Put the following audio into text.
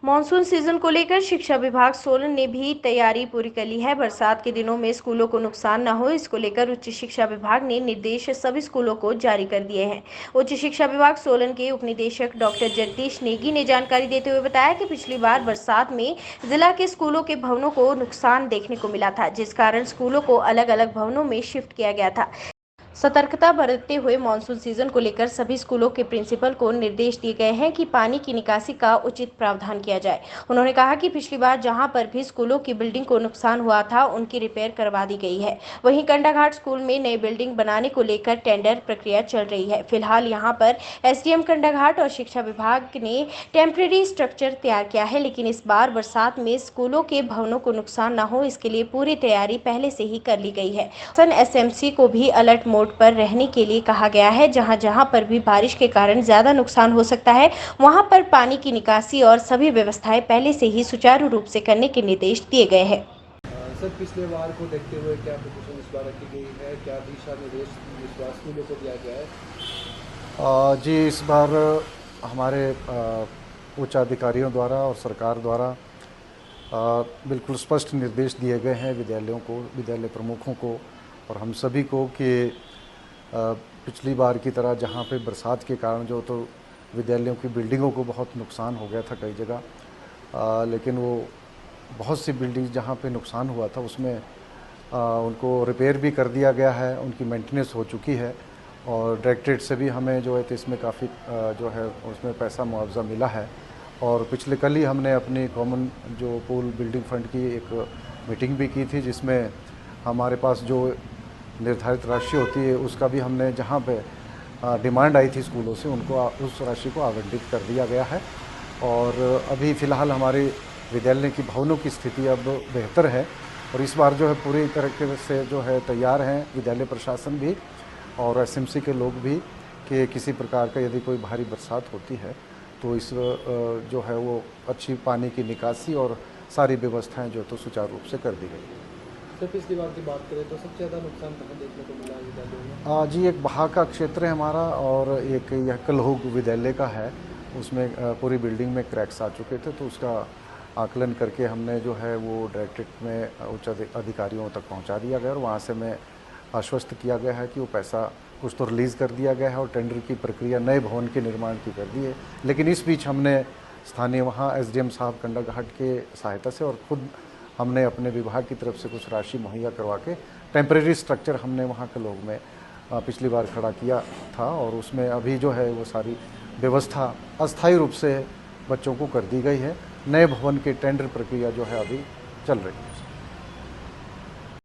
Monsoon season को लेकर शिक्षा विभाग सोलन ने भी तैयारी पूरी कर ली है। बरसात के दिनों में स्कूलों को नुकसान न हो, इसको लेकर उच्च शिक्षा विभाग ने निर्देश सभी स्कूलों को जारी कर दिए हैं। उच्च शिक्षा विभाग सोलन के उप निदेशक डॉक्टर जगदीश नेगी ने जानकारी देते हुए बताया कि पिछली बार बरसात में जिला के स्कूलों के भवनों को नुकसान देखने को मिला था, जिस कारण स्कूलों को अलग अलग भवनों में शिफ्ट किया गया था। सतर्कता बरतते हुए मानसून सीजन को लेकर सभी स्कूलों के प्रिंसिपल को निर्देश दिए गए हैं कि पानी की निकासी का उचित प्रावधान किया जाए। उन्होंने कहा कि पिछली बार जहां पर भी स्कूलों की बिल्डिंग को नुकसान हुआ था, उनकी रिपेयर करवा दी गई है। वहीं कंडाघाट स्कूल में नई बिल्डिंग बनाने को लेकर टेंडर प्रक्रिया चल रही है। फिलहाल यहाँ पर एसडीएम कंडाघाट और शिक्षा विभाग ने टेम्परेरी स्ट्रक्चर तैयार किया है, लेकिन इस बार बरसात में स्कूलों के भवनों को नुकसान न हो, इसके लिए पूरी तैयारी पहले से ही कर ली गई है। एसएमसी को भी अलर्ट मोड पर रहने के लिए कहा गया है। जहां जहां पर भी बारिश के कारण ज्यादा नुकसान हो सकता है, वहां पर पानी की निकासी और सभी व्यवस्थाएं पहले से ही सुचारू रूप से करने के निर्देश दिए गए हैं। सर, पिछले बार को देखते हुए क्या प्रिपरेशन इस बार रखी गई है, क्या दिशा निर्देश विश्वसनीय को दिया गया है? जी, इस बार हमारे उच्च अधिकारियों द्वारा और सरकार द्वारा बिल्कुल स्पष्ट निर्देश दिए गए हैं विद्यालयों को, विद्यालय प्रमुखों को और हम सभी को कि पिछली बार की तरह जहां पे बरसात के कारण जो तो विद्यालयों की बिल्डिंगों को बहुत नुकसान हो गया था कई जगह, लेकिन वो बहुत सी बिल्डिंग जहां पे नुकसान हुआ था उसमें उनको रिपेयर भी कर दिया गया है, उनकी मेंटेनेंस हो चुकी है और डायरेक्टरेट से भी हमें जो है तो इसमें काफ़ी जो है उसमें पैसा मुआवजा मिला है। और पिछले कल ही हमने अपनी कॉमन जो पूल बिल्डिंग फंड की एक मीटिंग भी की थी, जिसमें हमारे पास जो निर्धारित राशि होती है उसका भी हमने जहां पे डिमांड आई थी स्कूलों से उनको उस राशि को आवंटित कर दिया गया है। और अभी फ़िलहाल हमारे विद्यालय की भवनों की स्थिति अब बेहतर है और इस बार जो है पूरी तरीके से जो है तैयार हैं विद्यालय प्रशासन भी और एसएमसी के लोग भी कि किसी प्रकार का यदि कोई भारी बरसात होती है तो इस जो है वो अच्छी पानी की निकासी और सारी व्यवस्थाएं जो तो सुचारू रूप से कर दी गई। सर, पिछली बार की बात करें तो सबसे ज़्यादा नुकसान कहाँ देखने को मिला विद्यालयों में? जी, एक बहा का क्षेत्र है हमारा और एक यह कलहोग विद्यालय का है, उसमें पूरी बिल्डिंग में क्रैक्स आ चुके थे, तो उसका आकलन करके हमने जो है वो डायरेक्टरेट में उच्च अधिकारियों तक पहुंचा दिया गया और वहां से मैं आश्वस्त किया गया है कि वो पैसा कुछ तो रिलीज़ कर दिया गया है और टेंडर की प्रक्रिया नए भवन के निर्माण की कर दी है। लेकिन इस बीच हमने स्थानीय वहाँ एसडीएम साहब कंडाघाट के सहायता से और खुद हमने अपने विभाग की तरफ से कुछ राशि मुहैया करवा के टेम्परेरी स्ट्रक्चर हमने वहाँ के लोग में पिछली बार खड़ा किया था और उसमें अभी जो है वो सारी व्यवस्था अस्थायी रूप से बच्चों को कर दी गई है। नए भवन के टेंडर प्रक्रिया जो है अभी चल रही है।